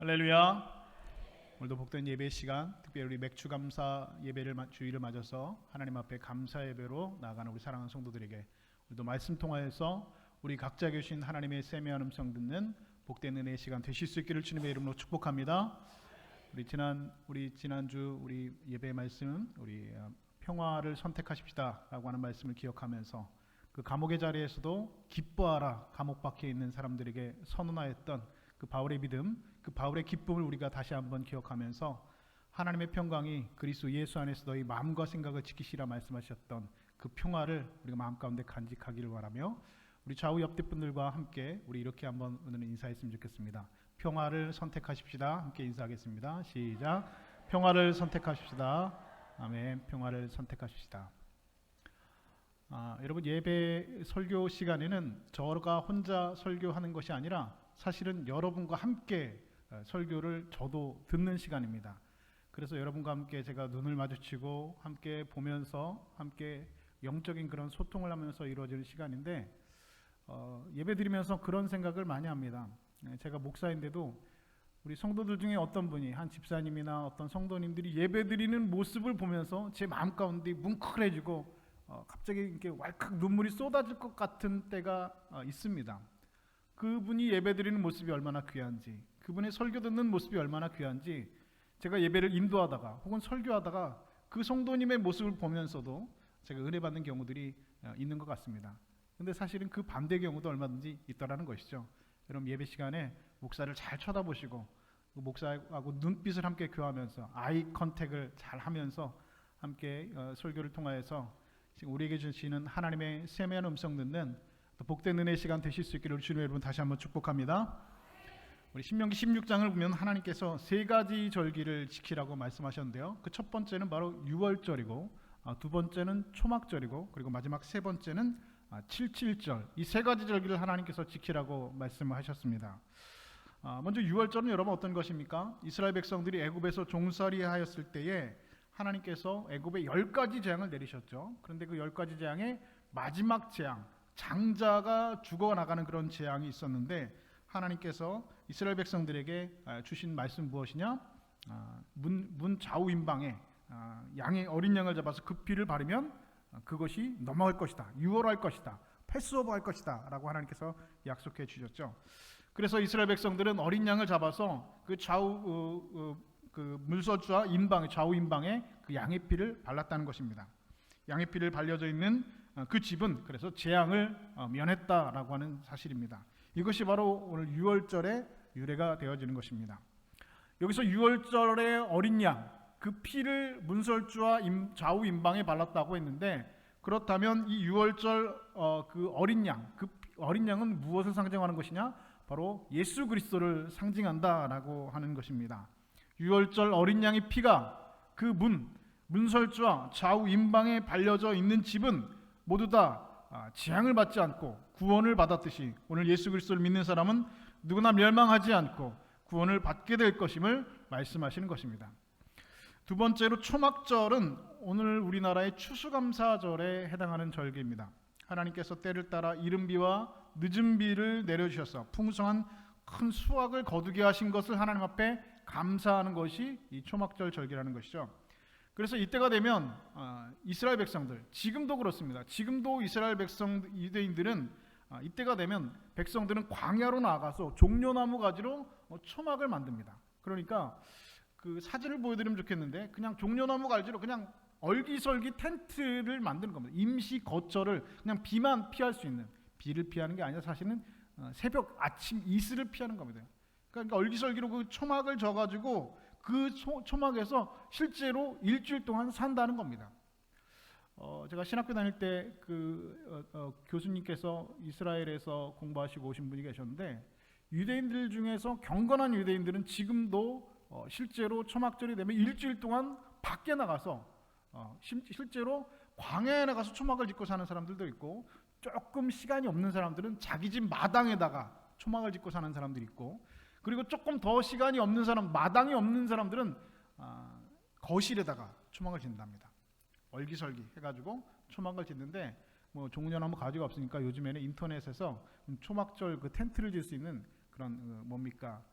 할렐루야. 오늘도 복된 예배 시간, 특별히 우리 맥주 감사 예배를 주일을 맞아서 하나님 앞에 감사 예배로 나아가는 우리 사랑하는 성도들에게 오늘도 말씀 통하여서 우리 각자 계신 하나님의 세미한 음성 듣는 복된 은혜의 시간 되실 수 있기를 주님의 이름으로 축복합니다. 우리 지난주 우리 예배 말씀 우리 평화를 선택하십시다라고 하는 말씀을 기억하면서 그 감옥의 자리에서도 기뻐하라 감옥 밖에 있는 사람들에게 선언하였던 그 바울의 믿음, 그 바울의 기쁨을 우리가 다시 한번 기억하면서 하나님의 평강이 그리스도 예수 안에서 너희 마음과 생각을 지키시라 말씀하셨던 그 평화를 우리가 마음 가운데 간직하기를 바라며 우리 좌우 옆 분들과 함께 우리 이렇게 한번 오늘은 인사했으면 좋겠습니다. 평화를 선택하십시다. 함께 인사하겠습니다. 시작. 평화를 선택하십시다. 아멘. 평화를 선택하십시다. 여러분 예배 설교 시간에는 저가 혼자 설교하는 것이 아니라 사실은 여러분과 함께 설교를 저도 듣는 시간입니다. 그래서 여러분과 함께 제가 눈을 마주치고 함께 보면서 함께 영적인 그런 소통을 하면서 이루어지는 시간인데 예배 드리면서 그런 생각을 많이 합니다. 제가 목사인데도 우리 성도들 중에 어떤 분이 한 집사님이나 어떤 성도님들이 예배 드리는 모습을 보면서 제 마음 가운데 뭉클해지고 갑자기 이렇게 왈칵 눈물이 쏟아질 것 같은 때가 있습니다. 그분이 예배드리는 모습이 얼마나 귀한지, 그분의 설교 듣는 모습이 얼마나 귀한지 제가 예배를 인도하다가 혹은 설교하다가 그 성도님의 모습을 보면서도 제가 은혜 받는 경우들이 있는 것 같습니다. 근데 사실은 그 반대의 경우도 얼마든지 있다라는 것이죠. 여러분 예배 시간에 목사를 잘 쳐다보시고 목사하고 눈빛을 함께 교하면서 아이 컨택을 잘 하면서 함께 설교를 통하여서 지금 우리에게 주시는 하나님의 세미한 음성 듣는 복된 은혜의 시간 되실 수 있기를 주님의 여러분 다시 한번 축복합니다. 우리 신명기 16장을 보면 하나님께서 세 가지 절기를 지키라고 말씀하셨는데요. 그 첫 번째는 바로 유월절이고 두 번째는 초막절이고 그리고 마지막 세 번째는 칠칠절. 이 세 가지 절기를 하나님께서 지키라고 말씀을 하셨습니다. 먼저 유월절은 여러분 어떤 것입니까? 이스라엘 백성들이 애굽에서 종살이하였을 때에 하나님께서 애굽에 10가지 재앙을 내리셨죠. 그런데 그 10가지 재앙의 마지막 재앙, 장자가 죽어나가는 그런 재앙이 있었는데 하나님께서 이스라엘 백성들에게 주신 말씀 무엇이냐? 문 좌우임방에 양의 어린 양을 잡아서 그 피를 바르면 그것이 넘어갈 것이다, 유월할 것이다, 패스오버할 것이다 라고 하나님께서 약속해 주셨죠. 그래서 이스라엘 백성들은 어린 양을 잡아서 그 좌우 그 물서주와 임방에 좌우 임방에 그 양의 피를 발랐다는 것입니다. 양의 피를 발려져 있는 그 집은 그래서 재앙을 면했다라고 하는 사실입니다. 이것이 바로 오늘 유월절의 유래가 되어지는 것입니다. 여기서 유월절의 어린 양, 그 피를 문설주와 좌우 임방에 발랐다고 했는데 그렇다면 이 유월절 그 어린 양, 그 어린 양은 무엇을 상징하는 것이냐? 바로 예수 그리스도를 상징한다라고 하는 것입니다. 유월절 어린 양의 피가 그 문설주와 좌우 임방에 발려져 있는 집은 모두 다 재앙을 받지 않고 구원을 받았듯이 오늘 예수 그리스도를 믿는 사람은 누구나 멸망하지 않고 구원을 받게 될 것임을 말씀하시는 것입니다. 두 번째로 초막절은 오늘 우리나라의 추수감사절에 해당하는 절기입니다. 하나님께서 때를 따라 이른 비와 늦은 비를 내려주셔서 풍성한 큰 수확을 거두게 하신 것을 하나님 앞에 감사하는 것이 이 초막절 절기라는 것이죠. 그래서 이때가 되면 이스라엘 백성들, 지금도 그렇습니다. 지금도 이스라엘 백성 유대인들은 이때가 되면 백성들은 광야로 나가서 종려나무 가지로 초막을 만듭니다. 그러니까 그 사진을 보여드리면 좋겠는데 그냥 종려나무 가지로 그냥 얼기설기 텐트를 만드는 겁니다. 임시 거처를 그냥 비만 피할 수 있는, 비를 피하는 게 아니라 사실은 새벽 아침 이슬을 피하는 겁니다. 그러니까 얼기설기로 그 초막을 져가지고 그 초막에서 실제로 일주일 동안 산다는 겁니다. 제가 신학교 다닐 때 교수님께서 이스라엘에서 공부하시고 오신 분이 계셨는데 유대인들 중에서 경건한 유대인들은 지금도 실제로 초막절이 되면 일주일 동안 밖에 나가서 실제로 광야에 나가서 초막을 짓고 사는 사람들도 있고 조금 시간이 없는 사람들은 자기 집 마당에다가 초막을 짓고 사는 사람들이 있고 그리고 조금 더 시간이 없는 사람, 마당이 없는 사람들은 거실에다가 초막을 짓는답니다. 얼기설기 해가지고 초막을 짓는데 뭐 종려나무 가지가 없으니까 요즘에는 인터넷에서 초막절 그 텐트를 질 수 있는 그런 뭡니까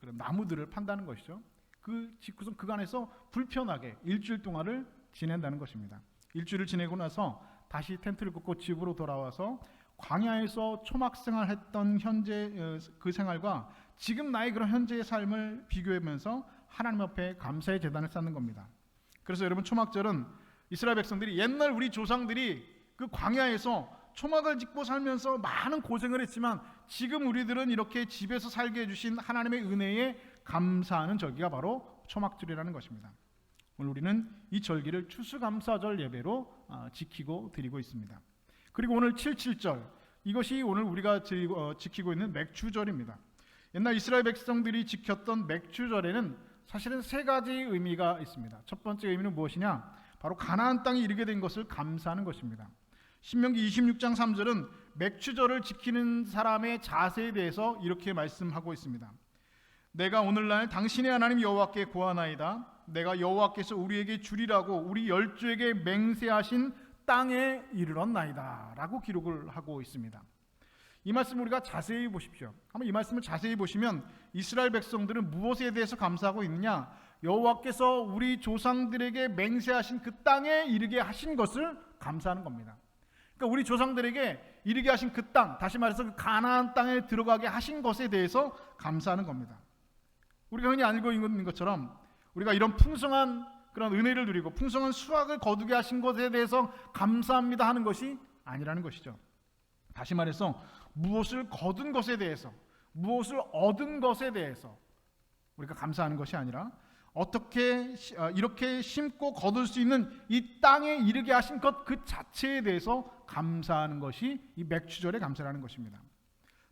그런 나무들을 판다는 것이죠. 그 짓고선 그간에서 불편하게 일주일 동안을 지낸다는 것입니다. 일주일을 지내고 나서 다시 텐트를 꽂고 집으로 돌아와서 광야에서 초막 생활했던 현재 그 생활과 지금 나의 그런 현재의 삶을 비교하면서 하나님 앞에 감사의 제단을 쌓는 겁니다. 그래서 여러분, 초막절은 이스라엘 백성들이 옛날 우리 조상들이 그 광야에서 초막을 짓고 살면서 많은 고생을 했지만 지금 우리들은 이렇게 집에서 살게 해주신 하나님의 은혜에 감사하는 절기가 바로 초막절이라는 것입니다. 오늘 우리는 이 절기를 추수감사절 예배로 지키고 드리고 있습니다. 그리고 오늘 7.7절, 이것이 오늘 우리가 지키고 있는 맥주절입니다. 옛날 이스라엘 백성들이 지켰던 맥주절에는 사실은 세 가지 의미가 있습니다. 첫 번째 의미는 무엇이냐? 바로 가나안 땅에 이르게 된 것을 감사하는 것입니다. 신명기 26장 3절은 맥주절을 지키는 사람의 자세에 대해서 이렇게 말씀하고 있습니다. 내가 오늘날 당신의 하나님 여호와께 고하나이다. 내가 여호와께서 우리에게 주리라고 우리 열조에게 맹세하신 땅에 이르렀나이다 라고 기록을 하고 있습니다. 이 말씀을 우리가 자세히 보십시오. 한번 이 말씀을 자세히 보시면 이스라엘 백성들은 무엇에 대해서 감사하고 있느냐? 여호와께서 우리 조상들에게 맹세하신 그 땅에 이르게 하신 것을 감사하는 겁니다. 그러니까 우리 조상들에게 이르게 하신 그 땅, 다시 말해서 그 가나안 땅에 들어가게 하신 것에 대해서 감사하는 겁니다. 우리가 흔히 알고 있는 것처럼 우리가 이런 풍성한 그런 은혜를 누리고 풍성한 수확을 거두게 하신 것에 대해서 감사합니다 하는 것이 아니라는 것이죠. 다시 말해서 무엇을 거둔 것에 대해서, 무엇을 얻은 것에 대해서 우리가 감사하는 것이 아니라 어떻게 이렇게 심고 거둘 수 있는 이 땅에 이르게 하신 것 그 자체에 대해서 감사하는 것이 이 맥주절의 감사라는 것입니다.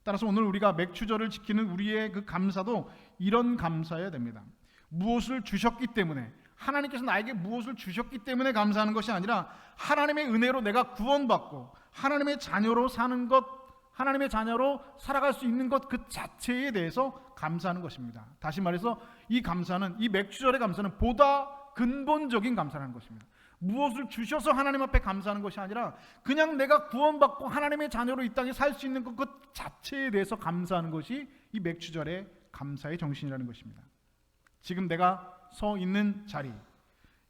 따라서 오늘 우리가 맥주절을 지키는 우리의 그 감사도 이런 감사여야 됩니다. 무엇을 주셨기 때문에, 하나님께서 나에게 무엇을 주셨기 때문에 감사하는 것이 아니라 하나님의 은혜로 내가 구원받고 하나님의 자녀로 사는 것, 하나님의 자녀로 살아갈 수 있는 것 그 자체에 대해서 감사하는 것입니다. 다시 말해서 이 감사는, 이 맥주절의 감사는 보다 근본적인 감사라는 것입니다. 무엇을 주셔서 하나님 앞에 감사하는 것이 아니라 그냥 내가 구원받고 하나님의 자녀로 이 땅에 살 수 있는 것 그 자체에 대해서 감사하는 것이 이 맥주절의 감사의 정신이라는 것입니다. 지금 내가 서 있는 자리,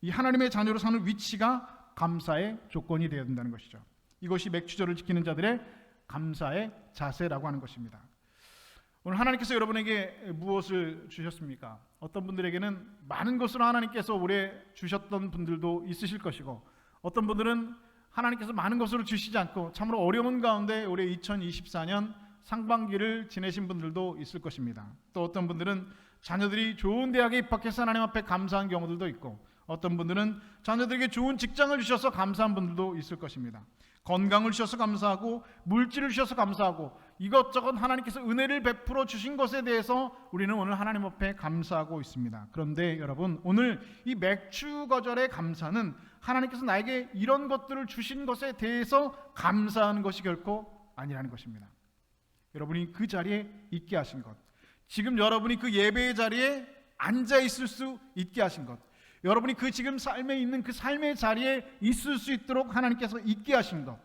이 하나님의 자녀로 사는 위치가 감사의 조건이 되어야 된다는 것이죠. 이것이 맥주절을 지키는 자들의 감사의 자세라고 하는 것입니다. 오늘 하나님께서 여러분에게 무엇을 주셨습니까? 어떤 분들에게는 많은 것으로 하나님께서 올해 주셨던 분들도 있으실 것이고, 어떤 분들은 하나님께서 많은 것으로 주시지 않고 참으로 어려운 가운데 올해 2024년 상반기를 지내신 분들도 있을 것입니다. 또 어떤 분들은 자녀들이 좋은 대학에 입학해서 하나님 앞에 감사한 경우들도 있고, 어떤 분들은 자녀들에게 좋은 직장을 주셔서 감사한 분들도 있을 것입니다. 건강을 주셔서 감사하고, 물질을 주셔서 감사하고, 이것저것 하나님께서 은혜를 베풀어 주신 것에 대해서 우리는 오늘 하나님 앞에 감사하고 있습니다. 그런데 여러분, 오늘 이 맥주거절의 감사는 하나님께서 나에게 이런 것들을 주신 것에 대해서 감사하는 것이 결코 아니라는 것입니다. 여러분이 그 자리에 있게 하신 것, 지금 여러분이 그 예배의 자리에 앉아 있을 수 있게 하신 것, 여러분이 그 지금 삶에 있는 그 삶의 자리에 있을 수 있도록 하나님께서 있게 하신 것,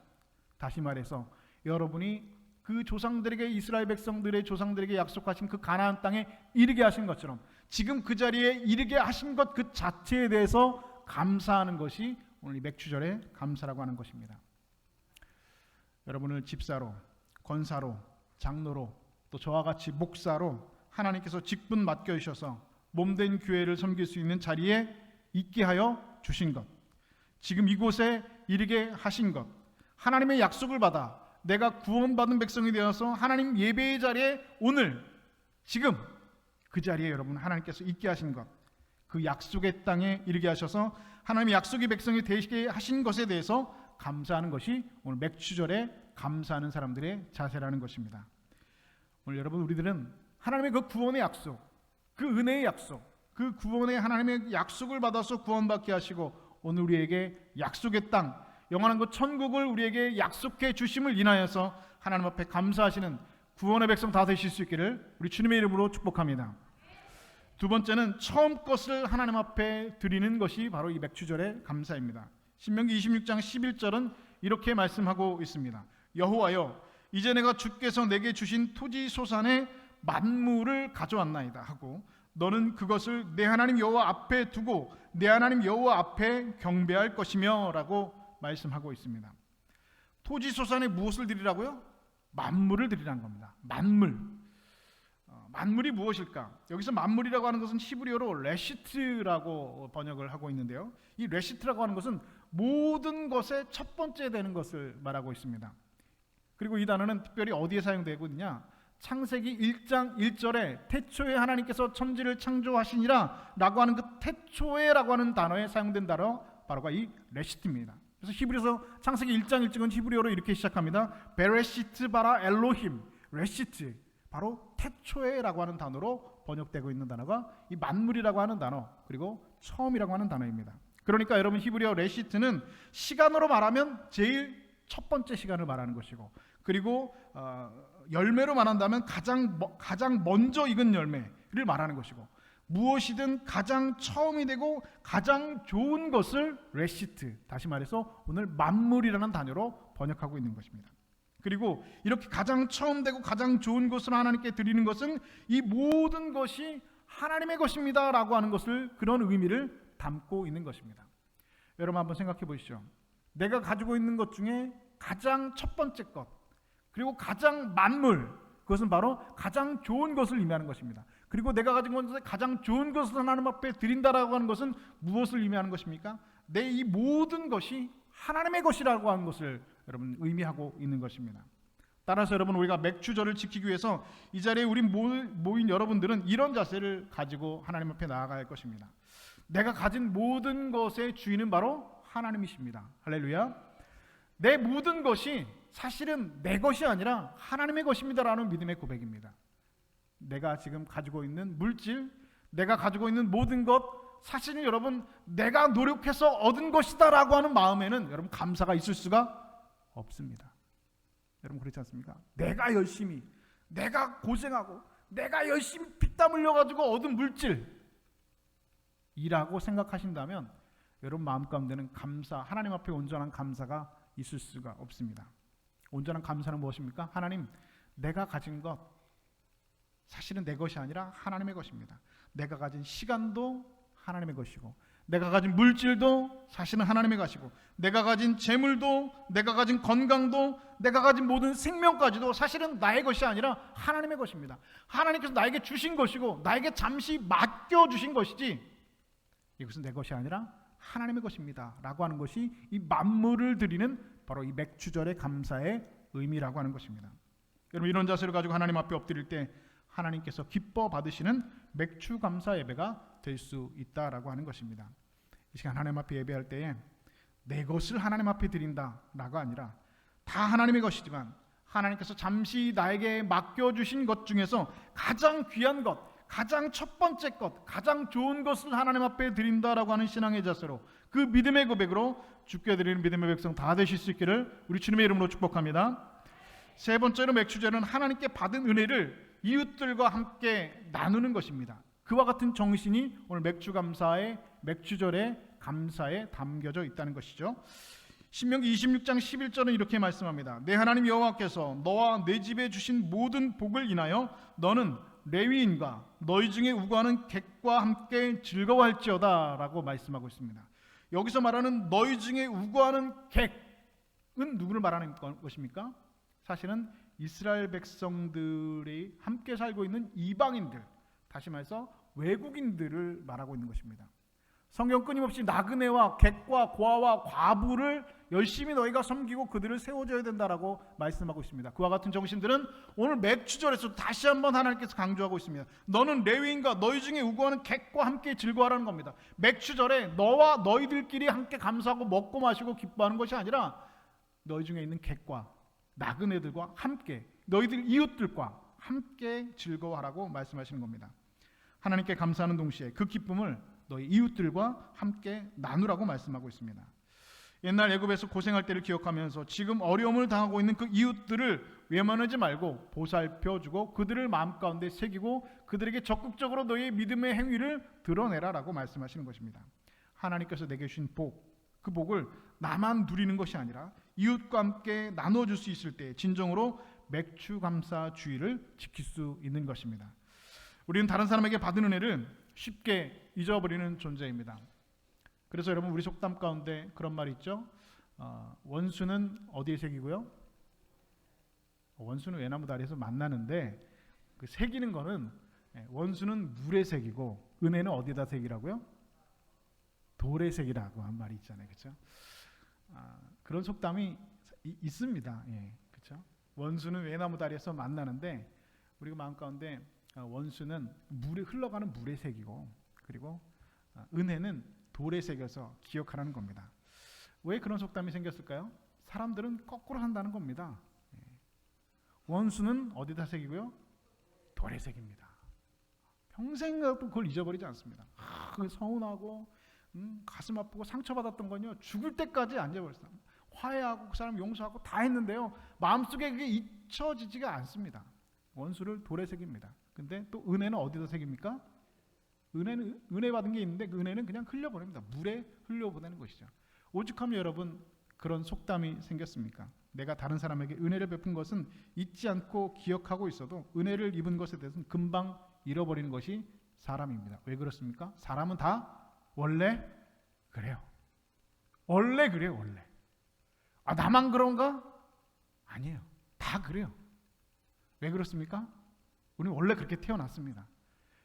다시 말해서 여러분이 그 조상들에게, 이스라엘 백성들의 조상들에게 약속하신 그 가나안 땅에 이르게 하신 것처럼 지금 그 자리에 이르게 하신 것 그 자체에 대해서 감사하는 것이 오늘 이 맥주절의 감사라고 하는 것입니다. 여러분을 집사로, 권사로, 장로로, 또 저와 같이 목사로 하나님께서 직분 맡겨주셔서 몸된 교회를 섬길 수 있는 자리에 있게 하여 주신 것, 지금 이곳에 이르게 하신 것, 하나님의 약속을 받아 내가 구원받은 백성이 되어서 하나님 예배의 자리에 오늘 지금 그 자리에 여러분 하나님께서 있게 하신 것, 그 약속의 땅에 이르게 하셔서 하나님의 약속의 백성이 되시게 하신 것에 대해서 감사하는 것이 오늘 맥주절에 감사하는 사람들의 자세라는 것입니다. 오늘 여러분, 우리들은 하나님의 그 구원의 약속, 그 은혜의 약속, 그 구원의 하나님의 약속을 받아서 구원받게 하시고 오늘 우리에게 약속의 땅, 영원한 그 천국을 우리에게 약속해 주심을 인하여서 하나님 앞에 감사하시는 구원의 백성 다 되실 수 있기를 우리 주님의 이름으로 축복합니다. 두 번째는 처음 것을 하나님 앞에 드리는 것이 바로 이 맥주절의 감사입니다. 신명기 26장 11절은 이렇게 말씀하고 있습니다. 여호와여, 이제 내가 주께서 내게 주신 토지 소산의 만물을 가져왔나이다 하고 너는 그것을 내 하나님 여호와 앞에 두고 내 하나님 여호와 앞에 경배할 것이며 라고 말씀하고 있습니다. 토지소산에 무엇을 드리라고요? 만물을 드리라는 겁니다. 만물. 만물이 무엇일까? 여기서 만물이라고 하는 것은 히브리어로 레시트라고 번역을 하고 있는데요. 이 레시트라고 하는 것은 모든 것의 첫 번째 되는 것을 말하고 있습니다. 그리고 이 단어는 특별히 어디에 사용되고 있냐? 창세기 1장 1절에 태초에 하나님께서 천지를 창조하시니라 라고 하는 그 태초에라고 하는 단어에 사용된 단어 바로가 이 레시트입니다. 그래서 히브리서 창세기 1장 1절은 히브리어로 이렇게 시작합니다. 베레시트 바라 엘로힘 레시트, 바로 태초에라고 하는 단어로 번역되고 있는 단어가 이 만물이라고 하는 단어, 그리고 처음이라고 하는 단어입니다. 그러니까 여러분, 히브리어 레시트는 시간으로 말하면 제일 첫 번째 시간을 말하는 것이고, 그리고 열매로 말한다면 가장 먼저 익은 열매를 말하는 것이고, 무엇이든 가장 처음이 되고 가장 좋은 것을 레시트, 다시 말해서 오늘 만물이라는 단어로 번역하고 있는 것입니다. 그리고 이렇게 가장 처음 되고 가장 좋은 것을 하나님께 드리는 것은 이 모든 것이 하나님의 것입니다 라고 하는 것을, 그런 의미를 담고 있는 것입니다. 여러분 한번 생각해 보시죠. 내가 가지고 있는 것 중에 가장 첫 번째 것, 그리고 가장 만물, 그것은 바로 가장 좋은 것을 의미하는 것입니다. 그리고 내가 가지고 있는 것에 가장 좋은 것을 하나님 앞에 드린다라고 하는 것은 무엇을 의미하는 것입니까? 내 이 모든 것이 하나님의 것이라고 하는 것을 여러분 의미하고 있는 것입니다. 따라서 여러분, 우리가 맥주절을 지키기 위해서 이 자리에 우리 모인 여러분들은 이런 자세를 가지고 하나님 앞에 나아가야 할 것입니다. 내가 가진 모든 것의 주인은 바로 하나님이십니다. 할렐루야. 내 모든 것이 사실은 내 것이 아니라 하나님의 것입니다라는 믿음의 고백입니다. 내가 지금 가지고 있는 물질, 내가 가지고 있는 모든 것, 사실은 여러분 내가 노력해서 얻은 것이다라고 하는 마음에는 여러분 감사가 있을 수가 없습니다. 여러분 그렇지 않습니까? 내가 열심히, 내가 고생하고, 내가 열심히 피땀 흘려가지고 얻은 물질이라고 생각하신다면 여러분 마음 가운데는 감사, 하나님 앞에 온전한 감사가 있을 수가 없습니다. 온전한 감사는 무엇입니까? 하나님, 내가 가진 것 사실은 내 것이 아니라 하나님의 것입니다. 내가 가진 시간도 하나님의 것이고, 내가 가진 물질도 사실은 하나님의 것이고, 내가 가진 재물도, 내가 가진 건강도, 내가 가진 모든 생명까지도 사실은 나의 것이 아니라 하나님의 것입니다. 하나님께서 나에게 주신 것이고 나에게 잠시 맡겨주신 것이지, 이것은 내 것이 아니라 하나님의 것입니다 라고 하는 것이 이 만물을 드리는 바로 이 맥주절의 감사의 의미라고 하는 것입니다. 여러분, 이런 자세를 가지고 하나님 앞에 엎드릴 때 하나님께서 기뻐 받으시는 맥주 감사 예배가 될 수 있다라고 하는 것입니다. 이 시간 하나님 앞에 예배할 때에 내 것을 하나님 앞에 드린다라고 아니라 다 하나님의 것이지만 하나님께서 잠시 나에게 맡겨주신 것 중에서 가장 귀한 것, 가장 첫 번째 것, 가장 좋은 것을 하나님 앞에 드린다라고 하는 신앙의 자세로, 그 믿음의 고백으로 주께 드리는 믿음의 백성 다 되실 수 있기를 우리 주님의 이름으로 축복합니다. 세 번째로, 맥주절은 하나님께 받은 은혜를 이웃들과 함께 나누는 것입니다. 그와 같은 정신이 오늘 맥주절의 감사에 담겨져 있다는 것이죠. 신명기 26장 11절은 이렇게 말씀합니다. 내 하나님 여호와께서 너와 내 집에 주신 모든 복을 인하여 너는 레위인과 너희 중에 우고하는 객과 함께 즐거워할지어다 라고 말씀하고 있습니다. 여기서 말하는 너희 중에 우고하는 객은 누구를 말하는 것입니까? 사실은 이스라엘 백성들이 함께 살고 있는 이방인들, 다시 말해서 외국인들을 말하고 있는 것입니다. 성경 끊임없이 나그네와 객과 고아와 과부를 열심히 너희가 섬기고 그들을 세워줘야 된다라고 말씀하고 있습니다. 그와 같은 정신들은 오늘 맥주절에서 다시 한번 하나님께서 강조하고 있습니다. 너는 레위인과 너희 중에 우고하는 객과 함께 즐거워하라는 겁니다. 맥주절에 너와 너희들끼리 함께 감사하고 먹고 마시고 기뻐하는 것이 아니라 너희 중에 있는 객과 나그네들과 함께, 너희들 이웃들과 함께 즐거워하라고 말씀하시는 겁니다. 하나님께 감사하는 동시에 그 기쁨을 너희 이웃들과 함께 나누라고 말씀하고 있습니다. 옛날 애굽에서 고생할 때를 기억하면서 지금 어려움을 당하고 있는 그 이웃들을 외면하지 말고 보살펴주고 그들을 마음 가운데 새기고 그들에게 적극적으로 너희의 믿음의 행위를 드러내라라고 말씀하시는 것입니다. 하나님께서 내게 주신 복, 그 복을 나만 누리는 것이 아니라 이웃과 함께 나눠줄 수 있을 때 진정으로 맥추감사주의를 지킬 수 있는 것입니다. 우리는 다른 사람에게 받은 은혜를 쉽게 잊어버리는 존재입니다. 그래서 여러분 우리 속담 가운데 그런 말이 있죠. 원수는 어디에 새기고요? 원수는 외나무 다리에서 만나는데 그 새기는 거는 원수는 물에 새기고 은혜는 어디다 새기라고요? 돌에 새기라고 한 말이 있잖아요, 그렇죠? 그런 속담이 있습니다. 그렇죠? 원수는 외나무 다리에서 만나는데 우리가 마음 가운데 원수는 물에 흘러가는 물에 새기고 그리고 은혜는 돌에 새겨서 기억하라는 겁니다. 왜 그런 속담이 생겼을까요? 사람들은 거꾸로 산다는 겁니다. 원수는 어디다 새기고요? 돌에 새깁니다. 평생 그걸 잊어버리지 않습니다. 서운하고 가슴 아프고 상처받았던 건요 죽을 때까지 안 잊어버렸어요. 화해하고 그 사람 용서하고 다 했는데요 마음속에 그게 잊혀지지가 않습니다. 원수를 돌에 새깁니다. 근데 또 은혜는 어디다 새깁니까? 은혜는 은혜 받은 게 있는데 그 은혜는 그냥 흘려보냅니다. 물에 흘려보내는 것이죠. 오죽하면 여러분 그런 속담이 생겼습니까? 내가 다른 사람에게 은혜를 베푼 것은 잊지 않고 기억하고 있어도 은혜를 입은 것에 대해서는 금방 잃어버리는 것이 사람입니다. 왜 그렇습니까? 사람은 다 원래 그래요. 원래 그래요. 원래. 나만 그런가? 아니에요. 다 그래요. 왜 그렇습니까? 우리는 원래 그렇게 태어났습니다.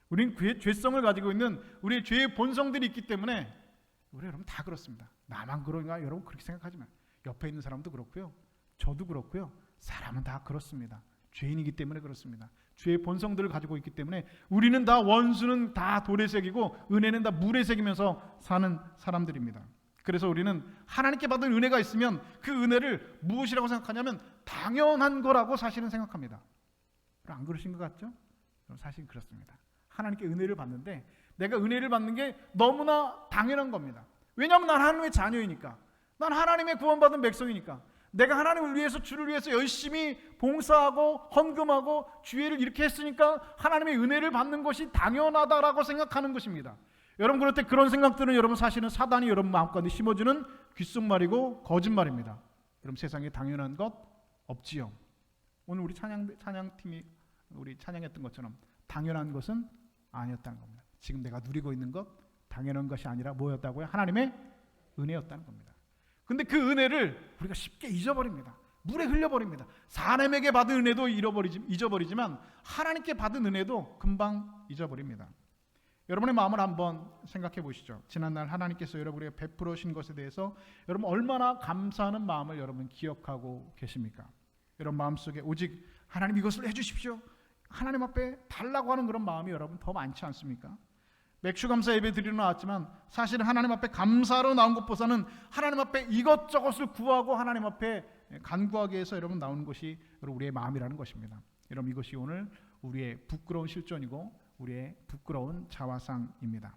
우리는 죄성을 가지고 있는 우리의 죄의 본성들이 있기 때문에 우리 여러분 다 그렇습니다. 나만 그런가? 여러분 그렇게 생각하지 마요. 옆에 있는 사람도 그렇고요. 저도 그렇고요. 사람은 다 그렇습니다. 죄인이기 때문에 그렇습니다. 죄의 본성들을 가지고 있기 때문에 우리는 다 원수는 다 돌에 새기고 은혜는 다 물에 새기면서 사는 사람들입니다. 그래서 우리는 하나님께 받은 은혜가 있으면 그 은혜를 무엇이라고 생각하냐면 당연한 거라고 사실은 생각합니다. 안 그러신 것 같죠? 사실 그렇습니다. 하나님께 은혜를 받는데 내가 은혜를 받는 게 너무나 당연한 겁니다. 왜냐하면 난 하나님의 자녀이니까. 난 하나님의 구원받은 백성이니까. 내가 하나님을 위해서 주를 위해서 열심히 봉사하고 헌금하고 주의를 이렇게 했으니까 하나님의 은혜를 받는 것이 당연하다라고 생각하는 것입니다. 여러분 그럴 때 그런 생각들은 여러분 사실은 사단이 여러분 마음가운데 심어주는 귓속말이고 거짓말입니다. 여러분 세상에 당연한 것 없지요. 오늘 우리 찬양팀이 우리 찬양했던 것처럼 당연한 것은 아니었다는 겁니다. 지금 내가 누리고 있는 것 당연한 것이 아니라 뭐였다고요? 하나님의 은혜였다는 겁니다. 근데 그 은혜를 우리가 쉽게 잊어버립니다. 물에 흘려버립니다. 사람에게 받은 은혜도 잊어버리지만 하나님께 받은 은혜도 금방 잊어버립니다. 여러분의 마음을 한번 생각해 보시죠. 지난날 하나님께서 여러분에게 베풀어 주신 것에 대해서 여러분 얼마나 감사하는 마음을 여러분 기억하고 계십니까? 여러분 마음속에 오직 하나님 이것을 해주십시오. 하나님 앞에 달라고 하는 그런 마음이 여러분 더 많지 않습니까? 맥주감사 예배 드리러 나왔지만 사실 하나님 앞에 감사로 나온 것보다는 하나님 앞에 이것저것을 구하고 하나님 앞에 간구하기 위해서 여러분 나오는 것이 우리의 마음이라는 것입니다. 여러분 이것이 오늘 우리의 부끄러운 실존이고 우리의 부끄러운 자화상입니다.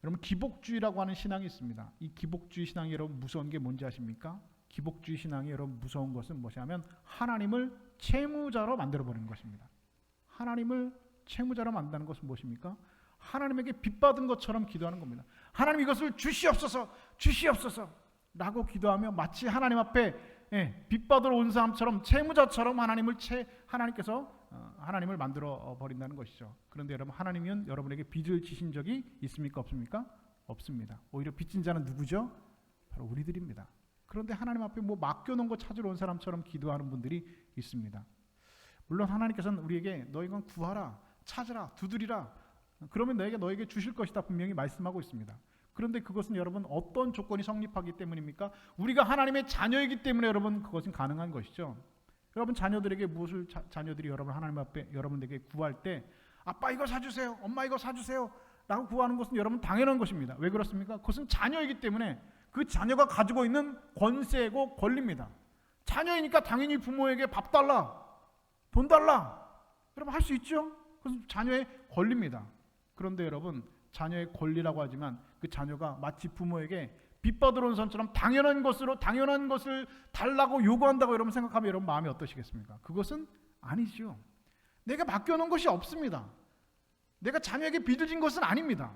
여러분 기복주의라고 하는 신앙이 있습니다. 이 기복주의 신앙이 여러분 무서운 게 뭔지 아십니까? 기복주의 신앙이 여러분 무서운 것은 무엇이냐면 하나님을 채무자로 만들어버리는 것입니다. 하나님을 채무자로 만드는 것은 무엇입니까? 하나님에게 빚받은 것처럼 기도하는 겁니다. 하나님 이것을 주시옵소서 주시옵소서 라고 기도하며 마치 하나님 앞에 빚받으러 온 사람처럼 채무자처럼 하나님께서 하나님을 만들어 버린다는 것이죠. 그런데 여러분 하나님은 여러분에게 빚을 지신 적이 있습니까? 없습니까? 없습니다. 오히려 빚진 자는 누구죠? 바로 우리들입니다. 그런데 하나님 앞에 맡겨놓은 거 찾으러 온 사람처럼 기도하는 분들이 있습니다. 물론 하나님께서는 우리에게 너희가 구하라, 찾으라, 두드리라. 그러면 너에게 주실 것이다 분명히 말씀하고 있습니다. 그런데 그것은 여러분 어떤 조건이 성립하기 때문입니까? 우리가 하나님의 자녀이기 때문에 여러분 그것은 가능한 것이죠. 여러분 자녀들에게 무엇을 자녀들이 여러분 하나님 앞에 여러분에게 구할 때 아빠 이거 사주세요, 엄마 이거 사주세요 라고 구하는 것은 여러분 당연한 것입니다. 왜 그렇습니까? 그것은 자녀이기 때문에 그 자녀가 가지고 있는 권세고 권리입니다. 자녀이니까 당연히 부모에게 밥 달라, 돈 달라 여러분 할 수 있죠. 그것은 자녀의 권리입니다. 그런데 여러분 자녀의 권리라고 하지만 그 자녀가 마치 부모에게 빚받으러 온 사람처럼 당연한 것을 달라고 요구한다고 여러분 생각하면 여러분 마음이 어떠시겠습니까? 그것은 아니죠. 내가 맡겨놓은 것이 없습니다. 내가 자녀에게 빚을 진 것은 아닙니다.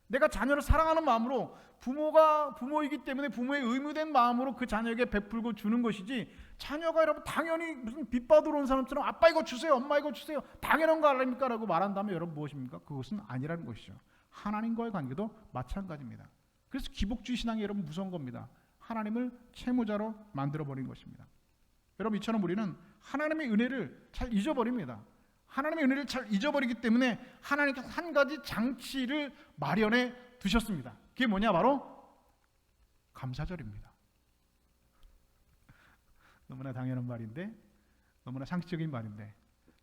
내가 자녀를 사랑하는 마음으로, 부모가 부모이기 때문에 부모의 의무된 마음으로 그 자녀에게 베풀고 주는 것이지, 자녀가 여러분 당연히 무슨 빚 받으러 온 사람처럼 아빠 이거 주세요, 엄마 이거 주세요, 당연한 거 아닙니까? 라고 말한다면 여러분 무엇입니까? 그것은 아니라는 것이죠. 하나님과의 관계도 마찬가지입니다. 그래서 기복주의 신앙이 여러분 무서운 겁니다. 하나님을 채무자로 만들어버린 것입니다. 여러분, 이처럼 우리는 하나님의 은혜를 잘 잊어버립니다. 하나님의 은혜를 잘 잊어버리기 때문에 하나님께서 한 가지 장치를 마련해 두셨습니다. 그게 뭐냐? 바로 감사절입니다. 너무나 당연한 말인데, 너무나 상식적인 말인데,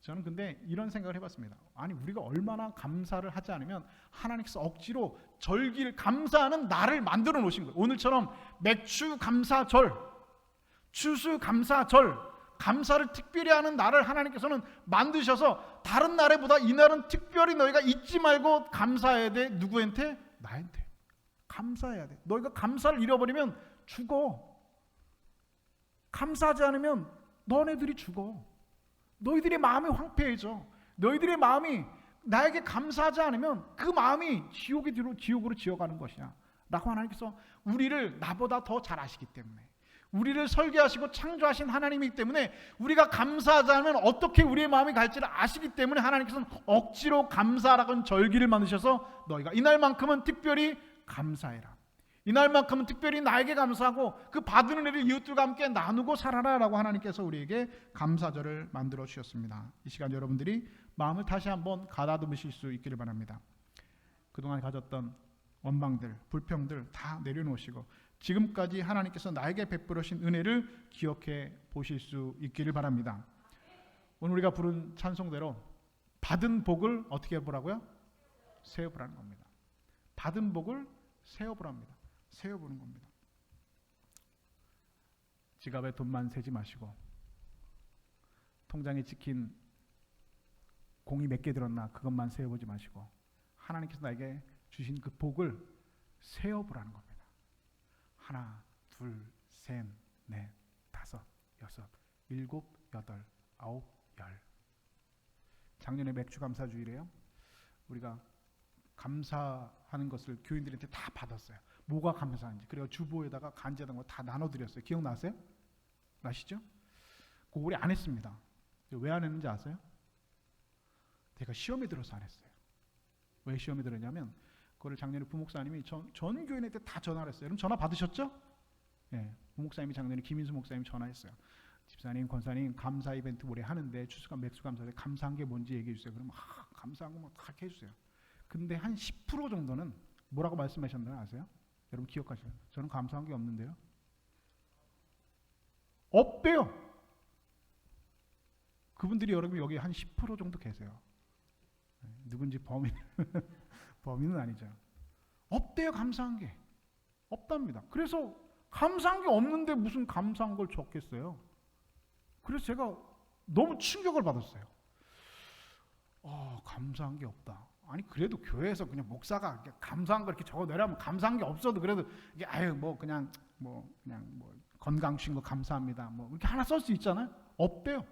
저는 근데 이런 생각을 해봤습니다. 아니, 우리가 얼마나 감사를 하지 않으면 하나님께서 억지로 절기를, 감사하는 날을 만들어 놓으신 거예요. 오늘처럼 맥주 감사절, 추수 감사절, 감사를 특별히 하는 날을 하나님께서는 만드셔서 다른 날에보다 이 날은 특별히 너희가 잊지 말고 감사해야 돼. 누구한테? 나한테. 감사해야 돼. 너희가 감사를 잃어버리면 죽어. 감사하지 않으면 너네들이 죽어. 너희들의 마음이 황폐해져. 너희들의 마음이 나에게 감사하지 않으면 그 마음이 지옥으로 지어가는 것이야 라고 하나님께서 우리를 나보다 더 잘 아시기 때문에, 우리를 설계하시고 창조하신 하나님이기 때문에, 우리가 감사하지 않으면 어떻게 우리의 마음이 갈지를 아시기 때문에 하나님께서는 억지로 감사라고 하는 절기를 만드셔서 너희가 이날만큼은 특별히 감사해라, 이날만큼은 특별히 나에게 감사하고 그 받은 은혜를 이웃들과 함께 나누고 살아라 라고 하나님께서 우리에게 감사절을 만들어 주셨습니다. 이 시간 여러분들이 마음을 다시 한번 가다듬으실 수 있기를 바랍니다. 그동안 가졌던 원망들, 불평들 다 내려놓으시고 지금까지 하나님께서 나에게 베풀으신 은혜를 기억해 보실 수 있기를 바랍니다. 오늘 우리가 부른 찬송대로 받은 복을 어떻게 해보라고요? 세어보라는 겁니다. 받은 복을 세어보랍니다. 세어보는 겁니다. 지갑에 돈만 세지 마시고, 통장에 찍힌 공이 몇 개 들었나 그것만 세어보지 마시고, 하나님께서 나에게 주신 그 복을 세어보라는 겁니다. 하나, 둘, 셋, 넷, 다섯, 여섯, 일곱, 여덟, 아홉, 열. 작년에 맥주 감사 주일에요. 우리가 감사하는 것을 교인들한테 다 받았어요. 뭐가 감사한지. 그리고 주보에다가 간지하던 거 다 나눠드렸어요. 기억나세요? 나시죠? 그거 우리 안 했습니다. 왜 안 했는지 아세요? 제가 시험에 들어서 안 했어요. 왜 시험에 들었냐면, 그거를 작년에 부목사님이 전 교인한테 다 전화를 했어요. 여러분 전화 받으셨죠? 네, 부목사님이 작년에 김인수 목사님이 전화했어요. 집사님, 권사님 감사 이벤트 올해 하는데 추수감 맥주 감사에 감사한 게 뭔지 얘기해 주세요. 그러면 감사한 거 막 다 해주세요. 근데 한 10% 정도는 뭐라고 말씀하셨나요? 아세요? 여러분 기억하시죠? 저는 감사한 게 없는데요. 없대요. 그분들이 여러분 여기 한 10% 정도 계세요. 누군지 범인은 아니죠. 없대요. 감사한 게 없답니다. 그래서 감사한 게 없는데 무슨 감사한 걸 적겠어요. 그래서 제가 너무 충격을 받았어요. 감사한 게 없다. 아니 그래도 교회에서 그냥 목사가 감사한 거 이렇게 적어내라면, 감사한 게 없어도 그래도 이게 그냥 건강 주신 거 감사합니다. 이렇게 하나 쓸 수 있잖아요. 없대요.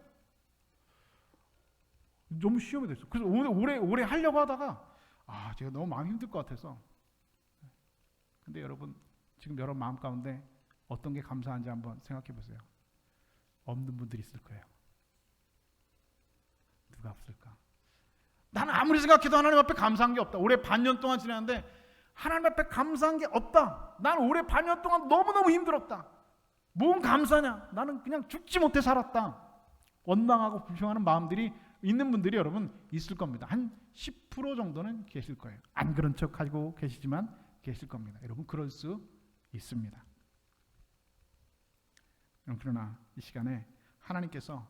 너무 시험이 됐어요. 그래서 오래 하려고 하다가 제가 너무 마음이 힘들 것 같아서. 근데 여러분 지금 여러분 마음 가운데 어떤 게 감사한지 한번 생각해 보세요. 없는 분들이 있을 거예요. 누가 없을까? 나는 아무리 생각해도 하나님 앞에 감사한 게 없다. 올해 반년 동안 지났는데 하나님 앞에 감사한 게 없다. 나는 올해 반년 동안 너무너무 힘들었다. 뭔 감사냐? 나는 그냥 죽지 못해 살았다. 원망하고 불평하는 마음들이 있는 분들이 여러분 있을 겁니다. 한 10% 정도는 계실 거예요. 안 그런 척 하고 계시지만 계실 겁니다. 여러분 그럴 수 있습니다. 그러나 이 시간에 하나님께서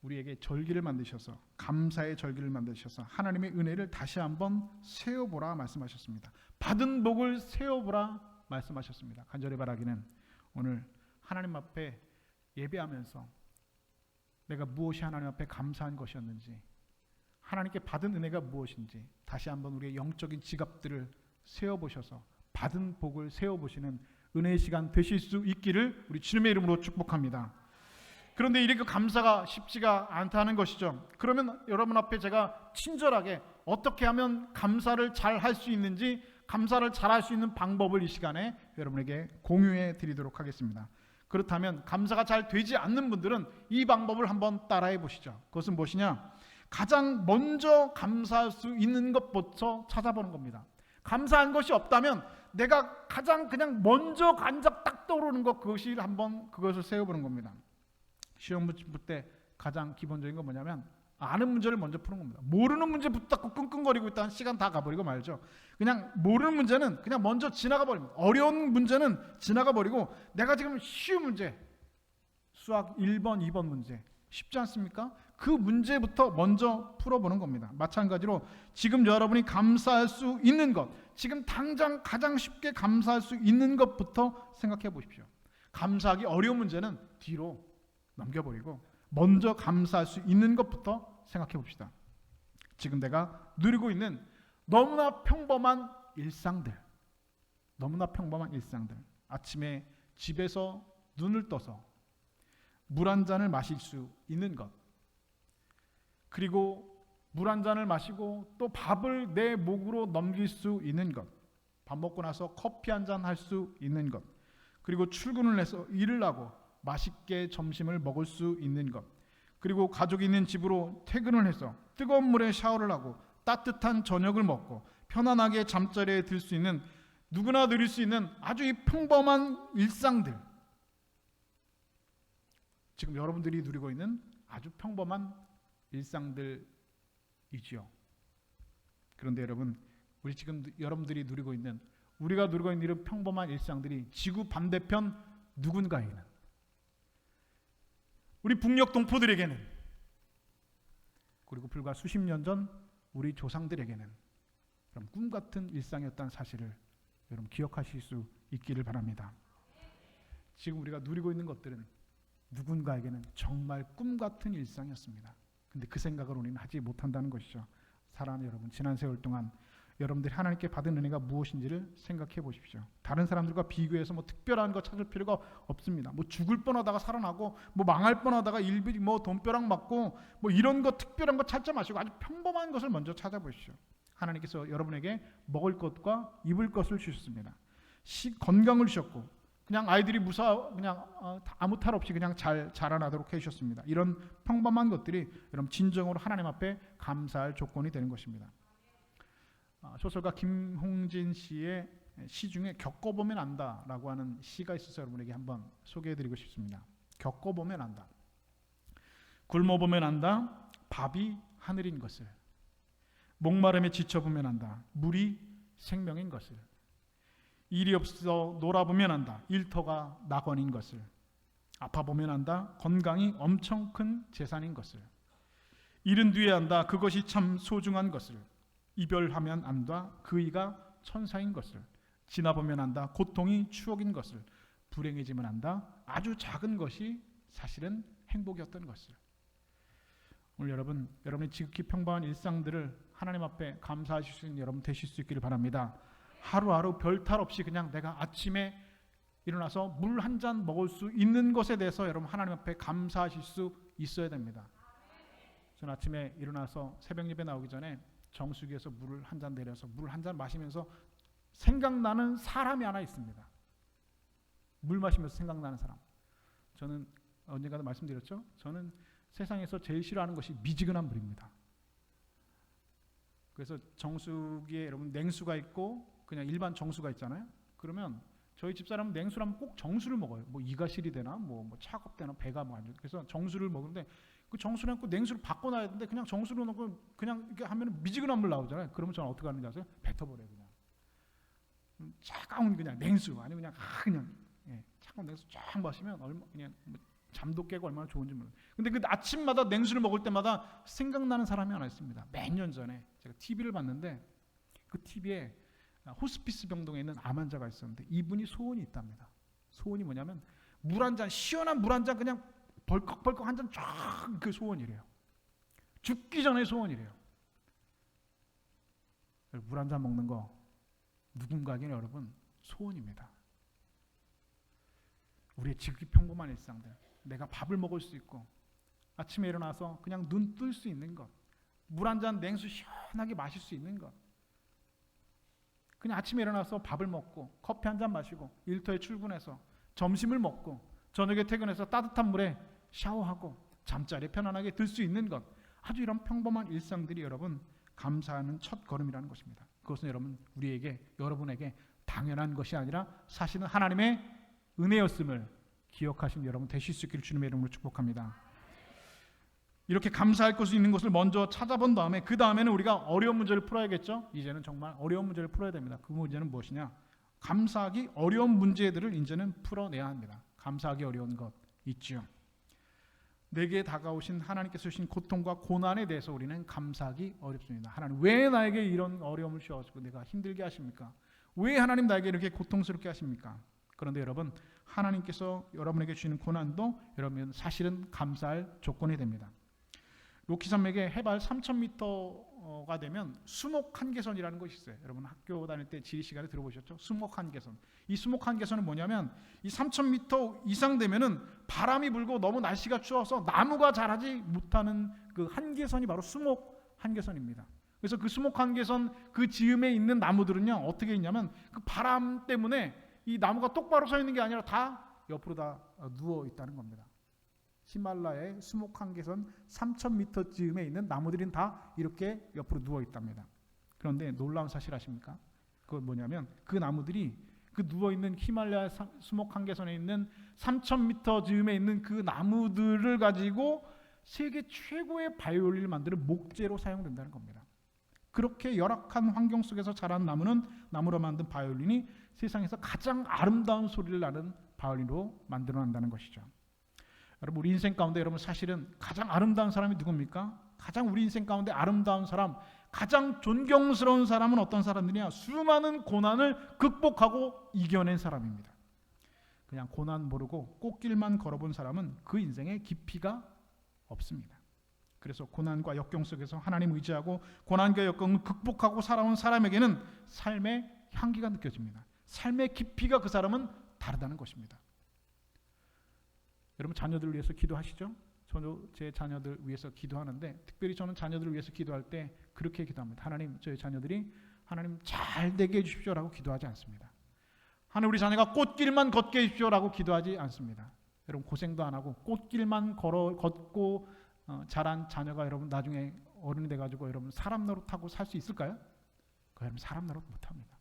우리에게 절기를 만드셔서, 감사의 절기를 만드셔서 하나님의 은혜를 다시 한번 세어보라 말씀하셨습니다. 받은 복을 세어보라 말씀하셨습니다. 간절히 바라기는 오늘 하나님 앞에 예배하면서 내가 무엇이 하나님 앞에 감사한 것이었는지, 하나님께 받은 은혜가 무엇인지 다시 한번 우리의 영적인 지갑들을 세어보셔서 받은 복을 세어보시는 은혜의 시간 되실 수 있기를 우리 주님의 이름으로 축복합니다. 그런데 이렇게 감사가 쉽지가 않다는 것이죠. 그러면 여러분 앞에 제가 친절하게 어떻게 하면 감사를 잘 할 수 있는지, 감사를 잘할 수 있는 방법을 이 시간에 여러분에게 공유해 드리도록 하겠습니다. 그렇다면 감사가 잘 되지 않는 분들은 이 방법을 한번 따라해 보시죠. 그것은 무엇이냐? 가장 먼저 감사할 수 있는 것부터 찾아보는 겁니다. 감사한 것이 없다면 내가 가장 그냥 먼저 간접 딱 떠오르는 것, 그것이 한번 그것을 세워보는 겁니다. 시험 볼 때 가장 기본적인 건 뭐냐면 아는 문제를 먼저 푸는 겁니다. 모르는 문제 붙잡고 끙끙거리고 있다는 시간 다 가버리고 말죠. 그냥 모르는 문제는 그냥 먼저 지나가 버립니다. 어려운 문제는 지나가 버리고 내가 지금 쉬운 문제, 수학 1번, 2번 문제 쉽지 않습니까? 그 문제부터 먼저 풀어보는 겁니다. 마찬가지로 지금 여러분이 감사할 수 있는 것, 지금 당장 가장 쉽게 감사할 수 있는 것부터 생각해 보십시오. 감사하기 어려운 문제는 뒤로 넘겨버리고 먼저 감사할 수 있는 것부터 생각해 봅시다. 지금 내가 누리고 있는 너무나 평범한 일상들, 아침에 집에서 눈을 떠서 물 한 잔을 마실 수 있는 것, 그리고 물 한 잔을 마시고 또 밥을 내 목으로 넘길 수 있는 것, 밥 먹고 나서 커피 한 잔 할 수 있는 것, 그리고 출근을 해서 일을 하고 맛있게 점심을 먹을 수 있는 것, 그리고 가족이 있는 집으로 퇴근을 해서 뜨거운 물에 샤워를 하고 따뜻한 저녁을 먹고 편안하게 잠자리에 들 수 있는, 누구나 누릴 수 있는 아주 이 평범한 일상들, 지금 여러분들이 누리고 있는 아주 평범한 일상들이지요. 그런데 여러분, 우리 지금 여러분들이 누리고 있는, 우리가 누리고 있는 이런 평범한 일상들이 지구 반대편 누군가에게는, 우리 북녘 동포들에게는, 그리고 불과 수십 년 전 우리 조상들에게는 그럼 꿈같은 일상이었다는 사실을 여러분 기억하실 수 있기를 바랍니다. 지금 우리가 누리고 있는 것들은 누군가에게는 정말 꿈같은 일상이었습니다. 근데 그 생각을 우리는 하지 못한다는 것이죠. 사랑하는 여러분, 지난 세월 동안 여러분들이 하나님께 받은 은혜가 무엇인지를 생각해 보십시오. 다른 사람들과 비교해서 뭐 특별한 거 찾을 필요가 없습니다. 뭐 죽을 뻔하다가 살아나고, 뭐 망할 뻔하다가 일비 뭐 돈벼락 맞고, 뭐 이런 거 특별한 거 찾지 마시고 아주 평범한 것을 먼저 찾아보십시오. 하나님께서 여러분에게 먹을 것과 입을 것을 주셨습니다. 건강을 주셨고, 그냥 아이들이 그냥 아무 탈 없이 그냥 잘 자라나도록 해주셨습니다. 이런 평범한 것들이 여러분 진정으로 하나님 앞에 감사할 조건이 되는 것입니다. 소설가 김홍진 씨의 시 중에 겪어보면 안다라고 하는 시가 있어서 여러분에게 한번 소개해드리고 싶습니다. 겪어보면 안다. 굶어보면 안다. 밥이 하늘인 것을. 목마름에 지쳐보면 안다. 물이 생명인 것을. 일이 없어 놀아보면 안다. 일터가 낙원인 것을. 아파보면 안다. 건강이 엄청 큰 재산인 것을. 잃은 뒤에 안다. 그것이 참 소중한 것을. 이별하면 안다. 그이가 천사인 것을. 지나보면 안다. 고통이 추억인 것을. 불행해지면 안다. 아주 작은 것이 사실은 행복이었던 것을. 오늘 여러분의 지극히 평범한 일상들을 하나님 앞에 감사하실 수 있는 여러분 되실 수 있기를 바랍니다. 하루하루 별탈 없이 그냥 내가 아침에 일어나서 물 한 잔 먹을 수 있는 것에 대해서 여러분 하나님 앞에 감사하실 수 있어야 됩니다. 저는 아침에 일어나서 새벽 예배 나오기 전에 정수기에서 물을 한 잔 내려서 물 한 잔 마시면서 생각나는 사람이 하나 있습니다. 물 마시면서 생각나는 사람. 저는 언젠가도 말씀드렸죠. 저는 세상에서 제일 싫어하는 것이 미지근한 물입니다. 그래서 정수기에 여러분 냉수가 있고 그냥 일반 정수가 있잖아요. 그러면 저희 집사람은 냉수를 하면 꼭 정수를 먹어요. 뭐 이가 실이 되나 뭐 차갑되나 배가 뭐 안 좋고. 그래서 정수를 먹는데 그 정수를 넣고 냉수를 바꿔놔야 되는데 그냥 정수를 넣고 그냥 이렇게 하면 미지근한 물 나오잖아요. 그러면 저는 어떻게 하는지 아세요? 뱉어버려요. 그냥 차가운 그냥 냉수 아니면 그냥 차가운 냉수 쫙 마시면 그냥 잠도 깨고 얼마나 좋은지 몰라요. 근데 그 아침마다 냉수를 먹을 때마다 생각나는 사람이 하나 있습니다. 몇 년 전에 제가 TV를 봤는데 그 TV에 호스피스 병동에 있는 암 환자가 있었는데 이분이 소원이 있답니다. 소원이 뭐냐면 물 한 잔, 시원한 물 한 잔 그냥 벌컥벌컥 한 잔 쫙 그 소원이래요. 죽기 전에 소원이래요. 물 한 잔 먹는 거 누군가에게는 여러분 소원입니다. 우리의 지극히 평범한 일상들, 내가 밥을 먹을 수 있고 아침에 일어나서 그냥 눈 뜰 수 있는 것, 물 한 잔 냉수 시원하게 마실 수 있는 것, 그냥 아침에 일어나서 밥을 먹고 커피 한 잔 마시고 일터에 출근해서 점심을 먹고 저녁에 퇴근해서 따뜻한 물에 샤워하고 잠자리에 편안하게 들 수 있는 것, 아주 이런 평범한 일상들이 여러분 감사하는 첫 걸음이라는 것입니다. 그것은 여러분에게 당연한 것이 아니라 사실은 하나님의 은혜였음을 기억하신 여러분 되실 수 있기를 주님의 이름으로 축복합니다. 이렇게 감사할 것이 있는 것을 먼저 찾아본 다음에 그 다음에는 우리가 어려운 문제를 풀어야겠죠. 이제는 정말 어려운 문제를 풀어야 됩니다. 그 문제는 무엇이냐? 감사하기 어려운 문제들을 이제는 풀어내야 합니다. 감사하기 어려운 것 있죠. 내게 다가오신 하나님께서 주신 고통과 고난에 대해서 우리는 감사하기 어렵습니다. 하나님 왜 나에게 이런 어려움을 주어가지고 내가 힘들게 하십니까? 왜 하나님 나에게 이렇게 고통스럽게 하십니까? 그런데 여러분, 하나님께서 여러분에게 주시는 고난도 여러분 사실은 감사할 조건이 됩니다. 로키산맥에 해발 3,000m가 되면 수목 한계선이라는 것이 있어요. 여러분 학교 다닐 때 지리 시간에 들어보셨죠? 수목 한계선. 이 수목 한계선은 뭐냐면 이 3,000m 이상 되면은 바람이 불고 너무 날씨가 추워서 나무가 자라지 못하는 그 한계선이 바로 수목 한계선입니다. 그래서 그 수목 한계선 그 지음에 있는 나무들은요 어떻게 있냐면 그 바람 때문에 이 나무가 똑바로 서 있는 게 아니라 다 옆으로 다 누워 있다는 겁니다. 히말라야의 수목 한계선 3,000m 쯤에 있는 나무들은 다 이렇게 옆으로 누워 있답니다. 그런데 놀라운 사실 아십니까? 그건 뭐냐면 그 나무들이 그 누워 있는 히말라야 수목 한계선에 있는 3,000m 쯤에 있는 그 나무들을 가지고 세계 최고의 바이올린을 만드는 목재로 사용된다는 겁니다. 그렇게 열악한 환경 속에서 자란 나무로 만든 바이올린이 세상에서 가장 아름다운 소리를 나는 바이올린으로 만들어낸다는 것이죠. 여러분 우리 인생 가운데 여러분 사실은 가장 아름다운 사람이 누굽니까? 가장 우리 인생 가운데 아름다운 사람, 가장 존경스러운 사람은 어떤 사람들이냐? 수많은 고난을 극복하고 이겨낸 사람입니다. 그냥 고난 모르고 꽃길만 걸어본 사람은 그 인생에 깊이가 없습니다. 그래서 고난과 역경 속에서 하나님 의지하고 고난과 역경을 극복하고 살아온 사람에게는 삶의 향기가 느껴집니다. 삶의 깊이가 그 사람은 다르다는 것입니다. 여러분 자녀들을 위해서 기도하시죠? 저도 제 자녀들 위해서 기도하는데 특별히 저는 자녀들을 위해서 기도할 때 그렇게 기도합니다. 하나님 저희 자녀들이 하나님 잘 되게 해주십시오라고 기도하지 않습니다. 하나님 우리 자녀가 꽃길만 걷게 해주십시오라고 기도하지 않습니다. 여러분 고생도 안 하고 꽃길만 걷고 자란 자녀가 여러분 나중에 어른이 돼가지고 여러분 사람 노릇하고 살 수 있을까요? 여러분 사람 노릇 못합니다.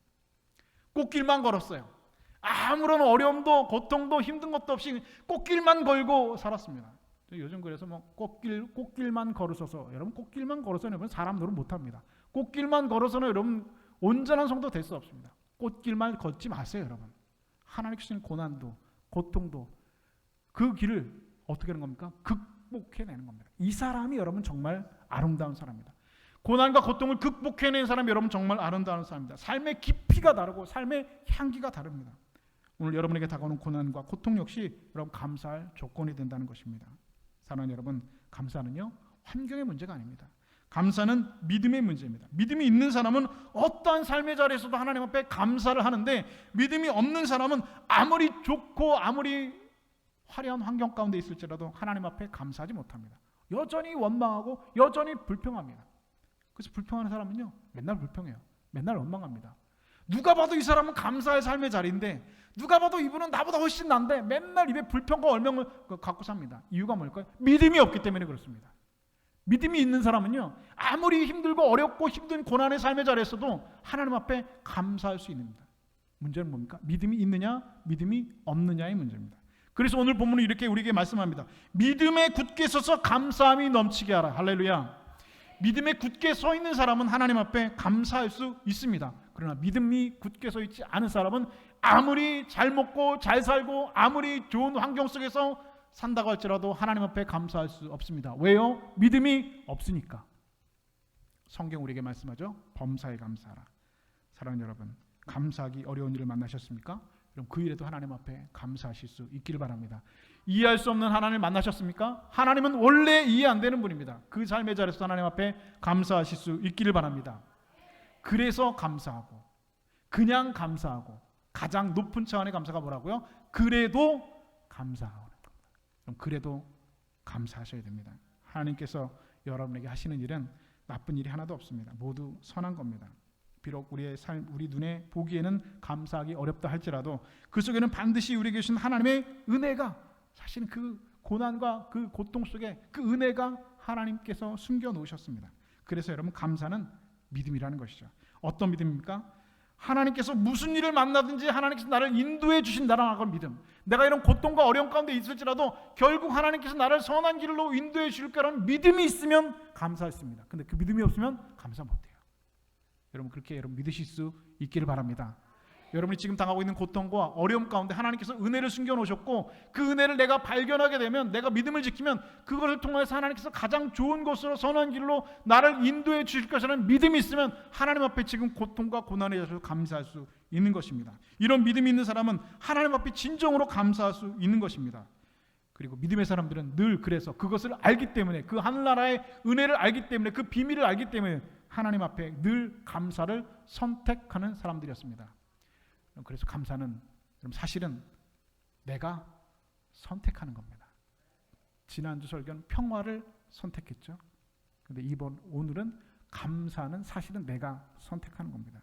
꽃길만 걸었어요. 아무런 어려움도 고통도 힘든 것도 없이 꽃길만 걸고 살았습니다. 요즘 그래서 뭐 꽃길만 걸으셔서 여러분 꽃길만 걸어서는 여러분 사람 노릇 못합니다. 꽃길만 걸어서는 여러분 온전한 성도 될 수 없습니다. 꽃길만 걷지 마세요, 여러분. 하나님께 주신 고난도 고통도 그 길을 어떻게 하는 겁니까? 극복해내는 겁니다. 이 사람이 여러분 정말 아름다운 사람입니다. 고난과 고통을 극복해낸 사람이 여러분 정말 아름다운 사람입니다. 삶의 깊이가 다르고 삶의 향기가 다릅니다. 오늘 여러분에게 다가오는 고난과 고통 역시 여러분 감사할 조건이 된다는 것입니다. 사랑하는 여러분, 감사는요 환경의 문제가 아닙니다. 감사는 믿음의 문제입니다. 믿음이 있는 사람은 어떠한 삶의 자리에서도 하나님 앞에 감사를 하는데 믿음이 없는 사람은 아무리 좋고 아무리 화려한 환경 가운데 있을지라도 하나님 앞에 감사하지 못합니다. 여전히 원망하고 여전히 불평합니다. 그래서 불평하는 사람은요 맨날 불평해요. 맨날 원망합니다. 누가 봐도 이 사람은 감사의 삶의 자리인데 누가 봐도 이분은 나보다 훨씬 난데 맨날 입에 불평과 얼명을 갖고 삽니다. 이유가 뭘까요? 믿음이 없기 때문에 그렇습니다. 믿음이 있는 사람은요 아무리 힘들고 어렵고 힘든 고난의 삶의 자리에서도 하나님 앞에 감사할 수 있습니다. 문제는 뭡니까? 믿음이 있느냐 믿음이 없느냐의 문제입니다. 그래서 오늘 본문은 이렇게 우리에게 말씀합니다. 믿음에 굳게 서서 감사함이 넘치게 하라. 할렐루야. 믿음에 굳게 서 있는 사람은 하나님 앞에 감사할 수 있습니다. 그러나 믿음이 굳게 서 있지 않은 사람은 아무리 잘 먹고 잘 살고 아무리 좋은 환경 속에서 산다고 할지라도 하나님 앞에 감사할 수 없습니다. 왜요? 믿음이 없으니까. 성경 우리에게 말씀하죠. 범사에 감사하라. 사랑하는 여러분, 감사하기 어려운 일을 만나셨습니까? 그럼 그 일에도 하나님 앞에 감사하실 수 있기를 바랍니다. 이해할 수 없는 하나님을 만나셨습니까? 하나님은 원래 이해 안 되는 분입니다. 그 삶의 자리에서 하나님 앞에 감사하실 수 있기를 바랍니다. 그래서 감사하고 그냥 감사하고 가장 높은 차원의 감사가 뭐라고요? 그래도 감사하는 겁니다. 그럼 그래도 감사하셔야 됩니다. 하나님께서 여러분에게 하시는 일은 나쁜 일이 하나도 없습니다. 모두 선한 겁니다. 비록 우리의 삶, 우리 눈에 보기에는 감사하기 어렵다 할지라도 그 속에는 반드시 우리에게 주신 하나님의 은혜가, 사실은 그 고난과 그 고통 속에 그 은혜가 하나님께서 숨겨 놓으셨습니다. 그래서 여러분, 감사는 믿음이라는 것이죠. 어떤 믿음입니까? 하나님께서 무슨 일을 만나든지 하나님께서 나를 인도해 주신다라는 걸 믿음. 내가 이런 고통과 어려움 가운데 있을지라도 결국 하나님께서 나를 선한 길로 인도해 줄 거라는 믿음이 있으면 감사했습니다. 근데 그 믿음이 없으면 감사 못해요. 여러분, 그렇게 여러분 믿으실 수 있기를 바랍니다. 여러분이 지금 당하고 있는 고통과 어려움 가운데 하나님께서 은혜를 숨겨놓으셨고, 그 은혜를 내가 발견하게 되면, 내가 믿음을 지키면 그것을 통해서 하나님께서 가장 좋은 것으로 선한 길로 나를 인도해 주실 것이라는 믿음이 있으면 하나님 앞에 지금 고통과 고난에 대해서 감사할 수 있는 것입니다. 이런 믿음이 있는 사람은 하나님 앞에 진정으로 감사할 수 있는 것입니다. 그리고 믿음의 사람들은 늘 그래서 그것을 알기 때문에, 그 하늘나라의 은혜를 알기 때문에, 그 비밀을 알기 때문에 하나님 앞에 늘 감사를 선택하는 사람들이었습니다. 그래서 감사는 사실은 내가 선택하는 겁니다. 지난주 설교는 평화를 선택했죠. 그런데 오늘은 감사는 사실은 내가 선택하는 겁니다.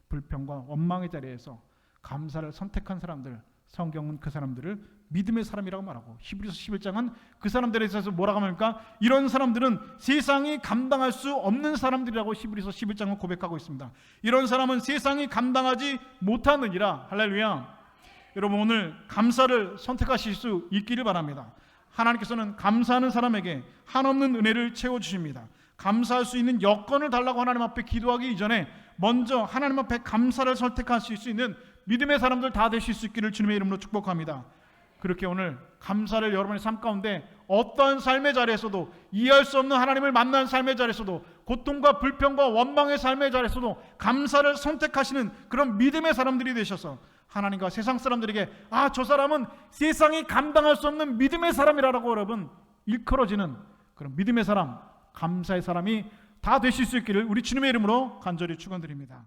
불평과 원망의 자리에서 감사를 선택한 사람들, 성경은 그 사람들을 믿음의 사람이라고 말하고, 히브리서 11장은 그 사람들에 있어서 뭐라고 합니까? 이런 사람들은 세상이 감당할 수 없는 사람들이라고 히브리서 11장은 고백하고 있습니다. 이런 사람은 세상이 감당하지 못하느니라. 할렐루야. 여러분, 오늘 감사를 선택하실 수 있기를 바랍니다. 하나님께서는 감사하는 사람에게 한없는 은혜를 채워주십니다. 감사할 수 있는 여건을 달라고 하나님 앞에 기도하기 이전에 먼저 하나님 앞에 감사를 선택하실 수 있는 믿음의 사람들 다 되실 수 있기를 주님의 이름으로 축복합니다. 그렇게 오늘 감사를 여러분의 삶 가운데 어떠한 삶의 자리에서도, 이해할 수 없는 하나님을 만난 삶의 자리에서도, 고통과 불평과 원망의 삶의 자리에서도 감사를 선택하시는 그런 믿음의 사람들이 되셔서 하나님과 세상 사람들에게 저 사람은 세상이 감당할 수 없는 믿음의 사람이라고 여러분 일컬어지는 그런 믿음의 사람, 감사의 사람이 다 되실 수 있기를 우리 주님의 이름으로 간절히 축원드립니다.